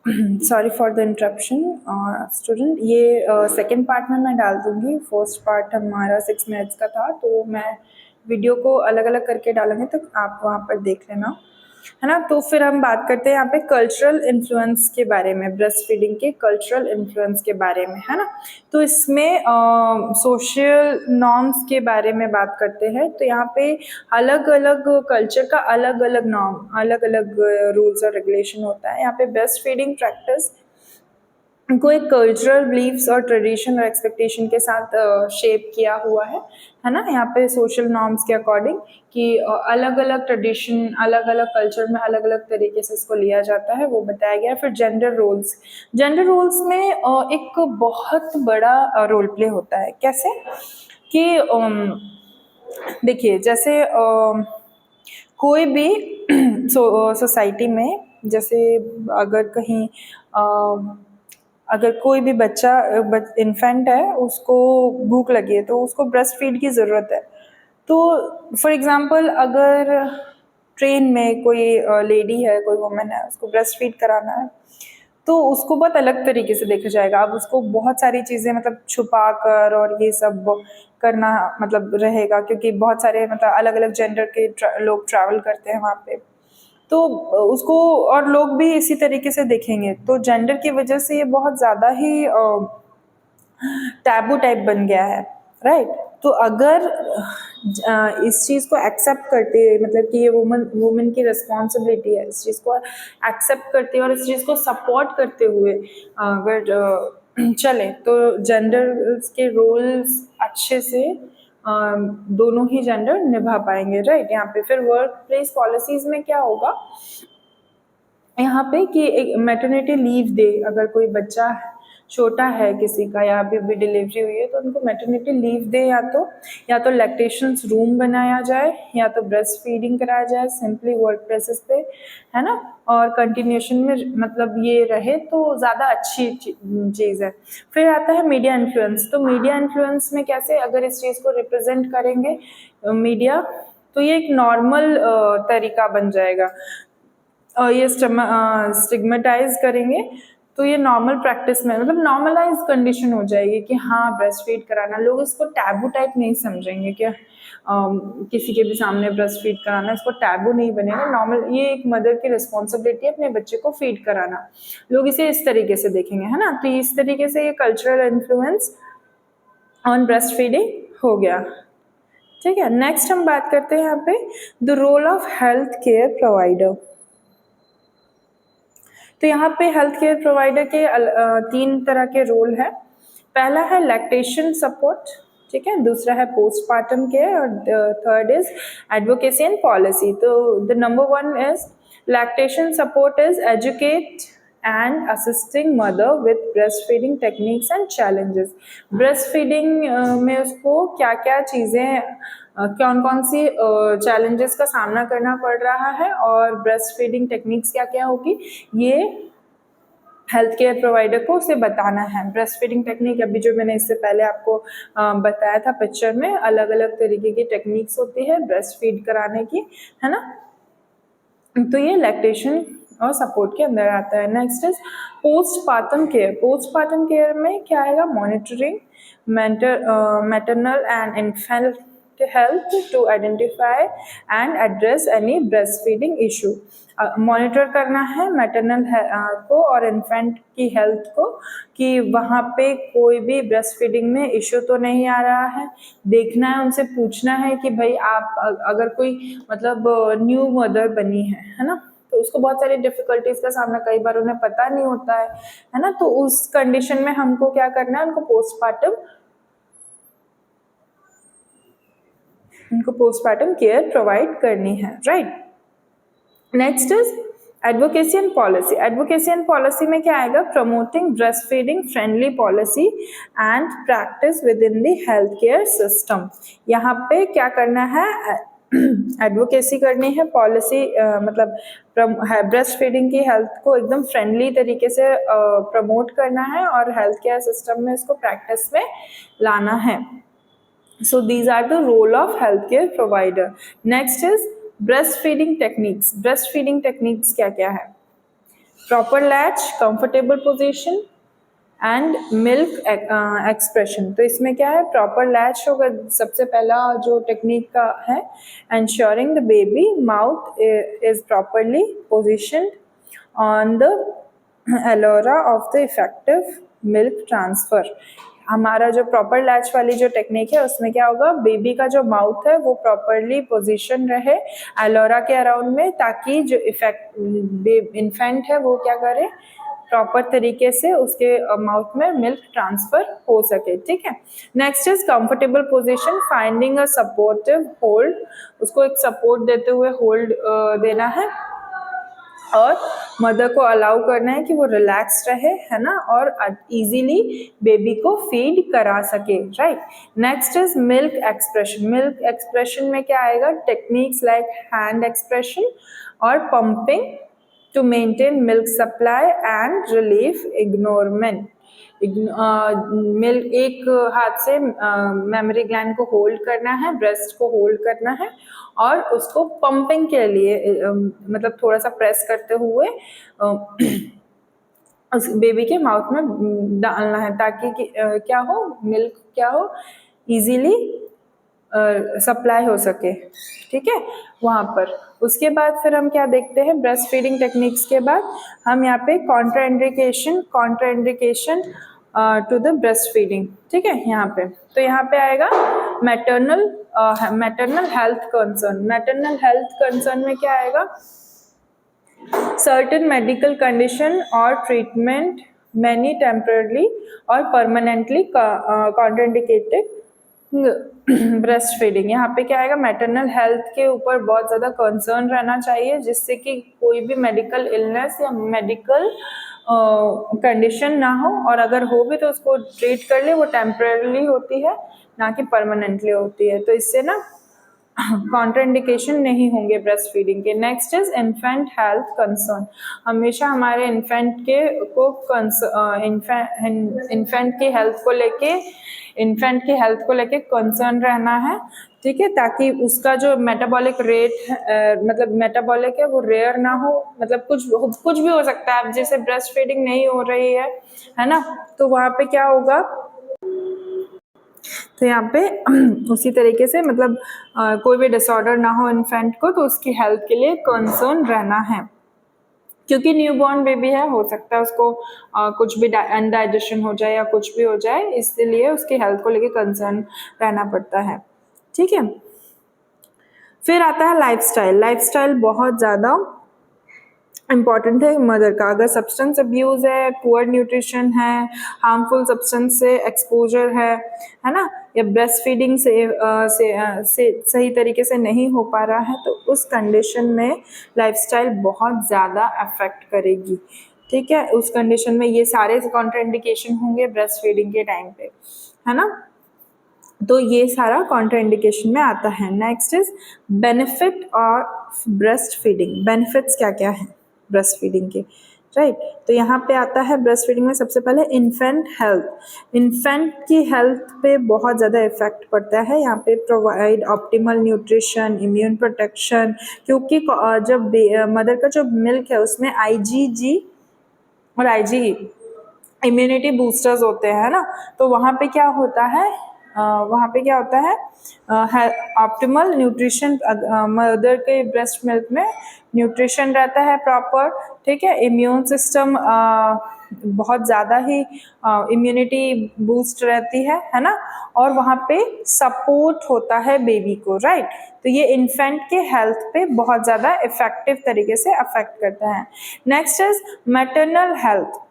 Sorry for the interruption student. ये second part में मैं डाल दूंगी। फर्स्ट पार्ट हमारा 6 मिनट्स का था, तो मैं वीडियो को अलग अलग करके डालेंगे, तो आप वहाँ पर देख लेना, है ना। तो फिर हम बात करते हैं यहाँ पे कल्चरल इन्फ्लुएंस के बारे में, ब्रेस्ट फीडिंग के कल्चरल इन्फ्लुएंस के बारे में, है ना। तो इसमें सोशल नॉर्म्स के बारे में बात करते हैं। तो यहाँ पे अलग अलग कल्चर का अलग अलग नॉर्म, अलग अलग रूल्स और रेगुलेशन होता है। यहाँ पे ब्रेस्ट फीडिंग प्रैक्टिस को एक कल्चरल बिलीव्स और ट्रेडिशन और एक्सपेक्टेशन के साथ शेप किया हुआ है ना। यहाँ पे सोशल नॉर्म्स के अकॉर्डिंग कि अलग अलग ट्रेडिशन, अलग अलग कल्चर में अलग अलग तरीके से इसको लिया जाता है, वो बताया गया है। फिर जेंडर रोल्स, जेंडर रोल्स में एक बहुत बड़ा रोल प्ले होता है। कैसे कि देखिए, जैसे कोई भी सोसाइटी में, जैसे अगर कहीं अगर कोई भी बच्चा इन्फेंट है, उसको भूख लगी है, तो उसको ब्रेस्ट फीड की ज़रूरत है। तो फॉर एग्जांपल, अगर ट्रेन में कोई लेडी है, कोई वुमेन है, उसको ब्रेस्ट फीड कराना है, तो उसको बहुत अलग तरीके से देखा जाएगा। अब उसको बहुत सारी चीज़ें मतलब छुपा कर और ये सब करना मतलब रहेगा, क्योंकि बहुत सारे मतलब अलग अलग जेंडर के लोग ट्रैवल करते हैं वहाँ पे। तो उसको और लोग भी इसी तरीके से देखेंगे, तो जेंडर की वजह से ये बहुत ज़्यादा ही टैबू टाइप बन गया है, राइट। तो अगर इस चीज़ को एक्सेप्ट करते हुए, मतलब कि ये वुमेन की रिस्पॉन्सिबिलिटी है, इस चीज़ को एक्सेप्ट करते हुए और इस चीज़ को सपोर्ट करते हुए अगर चले, तो जेंडर के रोल्स अच्छे से दोनों ही जेंडर निभा पाएंगे, राइट। यहाँ पे फिर वर्क प्लेस पॉलिसीज में क्या होगा यहाँ पे कि एक मैटरनिटी लीव दे, अगर कोई बच्चा छोटा है किसी का या अभी डिलीवरी हुई है, तो उनको मैटरनिटी लीव दे, या तो लैक्टेशन रूम बनाया जाए, या तो ब्रेस्ट फीडिंग कराया जाए सिंपली वर्क प्लेसेस पे, है ना। और कंटिन्यूशन में मतलब ये रहे तो ज़्यादा अच्छी चीज़ है। फिर आता है मीडिया इन्फ्लुएंस। तो मीडिया इन्फ्लुएंस में कैसे, अगर इस चीज़ को रिप्रेजेंट करेंगे मीडिया, तो ये एक नॉर्मल तरीका बन जाएगा। ये स्टिग्मेटाइज करेंगे, तो ये नॉर्मल प्रैक्टिस में मतलब नॉर्मलाइज कंडीशन हो जाएगी कि हाँ ब्रेस्ट फीड कराना, लोग इसको टैबू टाइप नहीं समझेंगे कि किसी के भी सामने ब्रेस्ट फीड कराना, इसको टैबू नहीं बनेगा, नॉर्मल, ये एक मदर की रिस्पॉन्सिबिलिटी है अपने बच्चे को फीड कराना, लोग इसे इस तरीके से देखेंगे, है ना। तो इस तरीके से ये cultural influence on breast feeding हो गया, ठीक है। नेक्स्ट हम बात करते हैं यहाँ पे the role of health care provider. तो यहाँ पे हेल्थ केयर प्रोवाइडर के 3 तरह के रोल है। पहला है लैक्टेशन सपोर्ट, ठीक है। दूसरा है पोस्टपार्टम केयर, और third is advocacy and policy. तो the number 1 is lactation support is educate and assisting mother with breastfeeding techniques and challenges। breastfeeding में उसको क्या क्या चीज़ें, कौन कौन सी challenges का सामना करना पड़ रहा है, और breastfeeding techniques क्या क्या होगी, ये हेल्थ केयर प्रोवाइडर को उसे बताना है। ब्रेस्ट फीडिंग टेक्निक, अभी जो मैंने इससे पहले आपको बताया था पिक्चर में, अलग अलग तरीके की टेक्निक्स होती है ब्रेस्ट फीड कराने की, है ना। तो ये लैक्टेशन और सपोर्ट के अंदर आता है। Next is postpartum care. Postpartum care में क्या आएगा, monitoring maternal and infant health to identify and address any breast feeding issue. Monitor करना है मैटरनल को और इन्फेंट की हेल्थ को, कि वहाँ पे कोई भी ब्रेस्ट फीडिंग में इशू तो नहीं आ रहा है, देखना है, उनसे पूछना है कि भाई आप अगर कोई मतलब न्यू मदर बनी है ना, तो उसको बहुत सारी डिफिकल्टीज का सामना, कई बार उन्हें पता नहीं होता है ना। तो उस कंडीशन में हमको क्या करना है, उनको पोस्टपार्टम केयर प्रोवाइड करनी है, right. Next is advocacy and policy. Advocacy and policy में क्या आएगा, promoting breast feeding friendly policy and practice with in the health care system. यहाँ पे क्या करना है, एडवोकेसी करनी है, पॉलिसी मतलब ब्रेस्ट फीडिंग की हेल्थ को एकदम फ्रेंडली तरीके से प्रमोट करना है, और हेल्थ केयर सिस्टम में इसको प्रैक्टिस में लाना है। So these are the role of healthcare provider. Next is breastfeeding techniques. Breastfeeding techniques क्या क्या है, proper latch, comfortable position and milk expression. तो इसमें क्या है, प्रॉपर लैच होगा सबसे पहला जो टेक्निक का है, ensuring the baby mouth is properly positioned on the Ellora of the effective milk transfer. हमारा जो प्रॉपर लैच वाली जो टेक्निक है उसमें क्या होगा, बेबी का जो माउथ है वो प्रॉपरली पोजीशन रहे एलोरा के अराउंड में, ताकि जो इन्फेंट है वो क्या करे, प्रॉपर तरीके से उसके माउथ में मिल्क ट्रांसफर हो सके। ठीक है, next is comfortable position, finding a supportive hold, उसको एक सपोर्ट देते हुए होल्ड देना है और मदर को अलाउ करना है कि वो रिलैक्स रहे, है ना, और इजीली बेबी को फीड करा सके, right. Next is milk expression. Milk expression में क्या आएगा, टेक्निक्स लाइक हैंड एक्सप्रेशन और pumping to maintain milk supply and relieve ignorement। Milk एक हाथ से मेमोरी ग्लैंड को होल्ड करना है, ब्रेस्ट को होल्ड करना है और उसको पंपिंग के लिए मतलब थोड़ा सा प्रेस करते हुए उस बेबी के माउथ में डालना है, ताकि क्या हो, मिल्क क्या हो, इजीली सप्लाई हो सके। ठीक है, वहाँ पर उसके बाद फिर हम क्या देखते हैं, ब्रेस्ट फीडिंग टेक्निक्स के बाद हम यहाँ पे contraindication to the breast feeding. ठीक है, यहाँ पे तो यहाँ पे आएगा maternal health concern. Maternal health concern में क्या आएगा, सर्टेन मेडिकल कंडीशन और ट्रीटमेंट मैनी टेम्पररी और परमानेंटली कॉन्ट्राइंडिकेटेड ब्रेस्ट फीडिंग। यहाँ पे क्या आएगा, मैटरनल हेल्थ के ऊपर बहुत ज़्यादा कंसर्न रहना चाहिए, जिससे कि कोई भी मेडिकल इलनेस या मेडिकल कंडीशन ना हो, और अगर हो भी तो उसको ट्रीट कर ले, वो टेम्पररी होती है ना कि परमानेंटली होती है, तो इससे ना कॉन्ट्राइंडिकेशन नहीं होंगे ब्रेस्ट फीडिंग के। Next is infant health concern. हमेशा हमारे इन्फेंट की हेल्थ को लेके कंसर्न रहना है। ठीक है, ताकि उसका जो मेटाबॉलिक रेट मतलब मेटाबॉलिक है वो रेयर ना हो, मतलब कुछ भी हो सकता है। अब जैसे ब्रेस्ट फीडिंग नहीं हो रही है ना, तो वहाँ पे क्या होगा, तो यहाँ पे उसी तरीके से मतलब कोई भी डिसऑर्डर ना हो इन्फेंट को, तो उसकी हेल्थ के लिए कंसर्न रहना है, क्योंकि न्यूबॉर्न बेबी है, हो सकता है उसको कुछ भी अनडाइजेशन हो जाए या कुछ भी हो जाए, इसलिए उसकी हेल्थ को लेके कंसर्न रहना पड़ता है। ठीक है, फिर आता है लाइफस्टाइल। लाइफस्टाइल बहुत ज़्यादा इम्पॉर्टेंट है मदर का। अगर सब्सटेंस अब्यूज़ है, पुअर न्यूट्रिशन है, हार्मफुल सब्सटेंस से एक्सपोजर है ना, या ब्रेस्ट फीडिंग से सही तरीके से नहीं हो पा रहा है, तो उस कंडीशन में लाइफस्टाइल बहुत ज़्यादा अफेक्ट करेगी। ठीक है, उस कंडीशन में ये सारे कॉन्ट्राइंडिकेशन होंगे ब्रेस्ट फीडिंग के टाइम पे, है ना, तो ये सारा कॉन्ट्राइंडिकेशन में आता है। Next is benefit of breast feeding. Benefits क्या क्या है ब्रेस्ट फीडिंग के, राइट। तो यहाँ पे आता है ब्रेस्ट फीडिंग में सबसे पहले इन्फेंट हेल्थ। इन्फेंट की हेल्थ पे बहुत ज़्यादा इफेक्ट पड़ता है। यहाँ पे provide optimal nutrition, immune protection, क्योंकि जब मदर का जो मिल्क है उसमें IgG और IgE इम्यूनिटी बूस्टर्स होते हैं ना, तो वहाँ पे क्या होता है, ऑप्टिमल न्यूट्रिशन, मदर के ब्रेस्ट मिल्क में न्यूट्रिशन रहता है प्रॉपर। ठीक है, इम्यून सिस्टम बहुत ज़्यादा ही इम्यूनिटी बूस्ट रहती है ना, और वहाँ पे सपोर्ट होता है बेबी को, राइट। तो ये इन्फेंट के हेल्थ पे बहुत ज़्यादा इफेक्टिव तरीके से अफेक्ट करता है। Next is maternal health.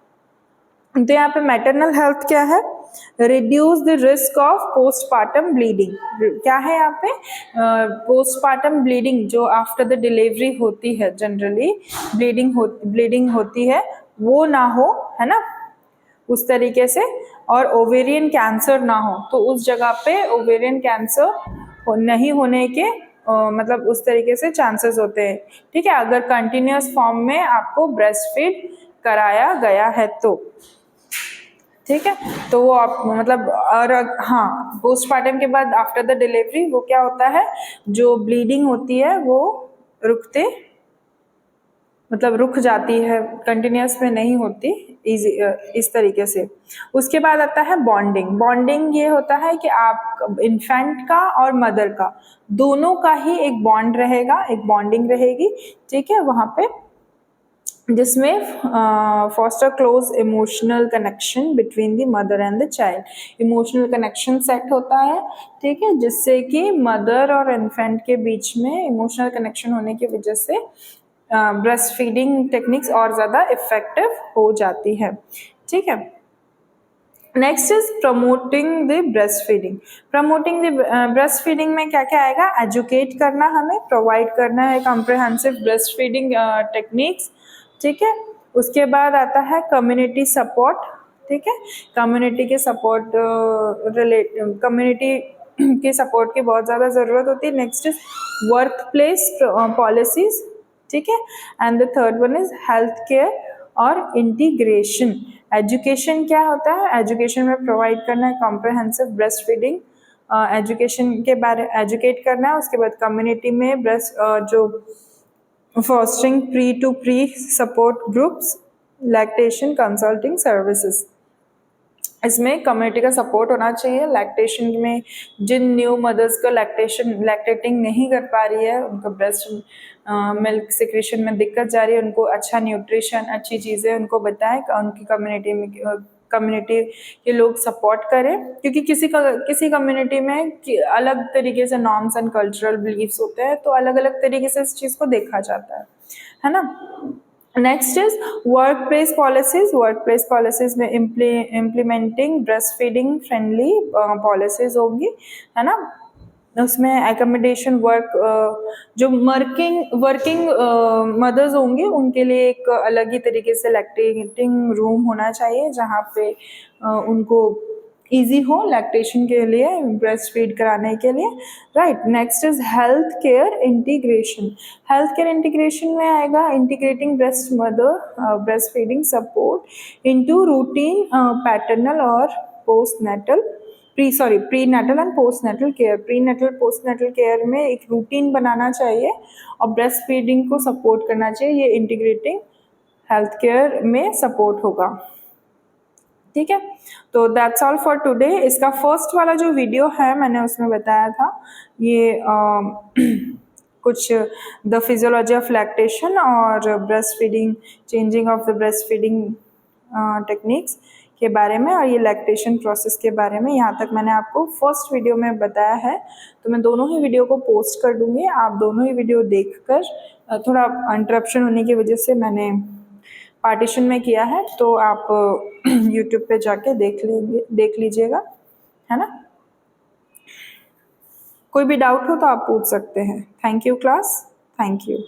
तो यहाँ पे मैटरनल हेल्थ क्या है, reduce the risk of postpartum bleeding. क्या है यहाँ पे, पोस्टपार्टम ब्लीडिंग जो आफ्टर द डिलीवरी होती है, जनरली ब्लीडिंग होती है, वो ना हो, है ना, उस तरीके से, और ओवेरियन कैंसर ना हो, तो उस जगह पे ओवेरियन कैंसर नहीं होने के मतलब उस तरीके से चांसेस होते हैं। ठीक है, अगर कंटिन्यूस फॉर्म में आपको ब्रेस्ट फीड कराया गया है तो, ठीक है, तो वो आप मतलब, और हाँ, पोस्टपार्टम के बाद आफ्टर द डिलीवरी वो क्या होता है, जो ब्लीडिंग होती है वो मतलब रुक जाती है, कंटिन्यूस में नहीं होती इजी इस तरीके से। उसके बाद आता है बॉन्डिंग। बॉन्डिंग ये होता है कि आप इन्फेंट का और मदर का दोनों का ही एक बॉन्ड रहेगा, एक बॉन्डिंग रहेगी, ठीक है, वहाँ पे, जिसमें foster close emotional connection between the mother and the child. Emotional connection set होता है, ठीक है, जिससे कि मदर और इन्फेंट के बीच में इमोशनल कनेक्शन होने की वजह से ब्रेस्ट फीडिंग टेक्निक्स और ज़्यादा इफेक्टिव हो जाती है, ठीक है। Next is promoting the breast feeding. Promoting the breast feeding में क्या क्या आएगा? एजुकेट करना, हमें प्रोवाइड करना है कॉम्प्रिहेंसिव ब्रेस्ट फीडिंग टेक्निक्स, ठीक है। उसके बाद आता है कम्युनिटी सपोर्ट, ठीक है, कम्युनिटी के सपोर्ट कम्युनिटी के सपोर्ट की बहुत ज़्यादा ज़रूरत होती है। Next is workplace policies, ठीक है, and the third one is health care और इंटीग्रेशन। एजुकेशन क्या होता है? एजुकेशन में प्रोवाइड करना है कॉम्प्रिहेंसिव ब्रेस्ट फीडिंग एजुकेशन के बारे एजुकेट करना है। उसके बाद कम्युनिटी में ब्रेस्ट जो fostering peer to peer support groups, lactation consulting services, इसमें कम्युनिटी का सपोर्ट होना चाहिए। लैक्टेशन में जिन न्यू मदर्स को लैक्टेटिंग नहीं कर पा रही है, उनको ब्रेस्ट मिल्क सिक्रेशन में दिक्कत जा रही है, उनको अच्छा न्यूट्रिशन, अच्छी चीज़ें उनको बताएं, उनकी कम्युनिटी में कम्युनिटी के लोग सपोर्ट करें, क्योंकि किसी कम्युनिटी में अलग तरीके से नॉर्म्स एंड कल्चरल बिलीव्स होते हैं, तो अलग अलग तरीके से इस चीज़ को देखा जाता है ना। Next is workplace policies. Workplace policies में implementing breastfeeding friendly policies होंगी, है ना। उसमें एकोमोडेशन वर्क जो वर्किंग मदर्स होंगी उनके लिए एक अलग ही तरीके से लैक्टेटिंग रूम होना चाहिए, जहाँ पे उनको इजी हो लैक्टेशन के लिए, ब्रेस्ट फीड कराने के लिए, right. Next is health care integration. Health care integration में आएगा integrating breast mother breastfeeding support into routine paternal और postnatal prenatal and postnatal care. Prenatal postnatal care में एक routine बनाना चाहिए और breast feeding को support करना चाहिए। ये इंटीग्रेटिंग हेल्थ केयर में सपोर्ट होगा, ठीक है। तो दैट्स ऑल फॉर टुडे। इसका फर्स्ट वाला जो वीडियो है मैंने उसमें बताया था ये कुछ द फिजियोलॉजी ऑफ लैक्टेशन और breast feeding, changing of the breast feeding techniques के बारे में, और ये लैक्टेशन प्रोसेस के बारे में। यहाँ तक मैंने आपको फर्स्ट वीडियो में बताया है, तो मैं दोनों ही वीडियो को पोस्ट कर दूंगी। आप दोनों ही वीडियो देखकर, थोड़ा इंटरप्शन होने की वजह से मैंने पार्टीशन में किया है, तो आप यूट्यूब पे जाके देख लीजिएगा, है ना। कोई भी डाउट हो तो आप पूछ सकते हैं। Thank you class, thank you.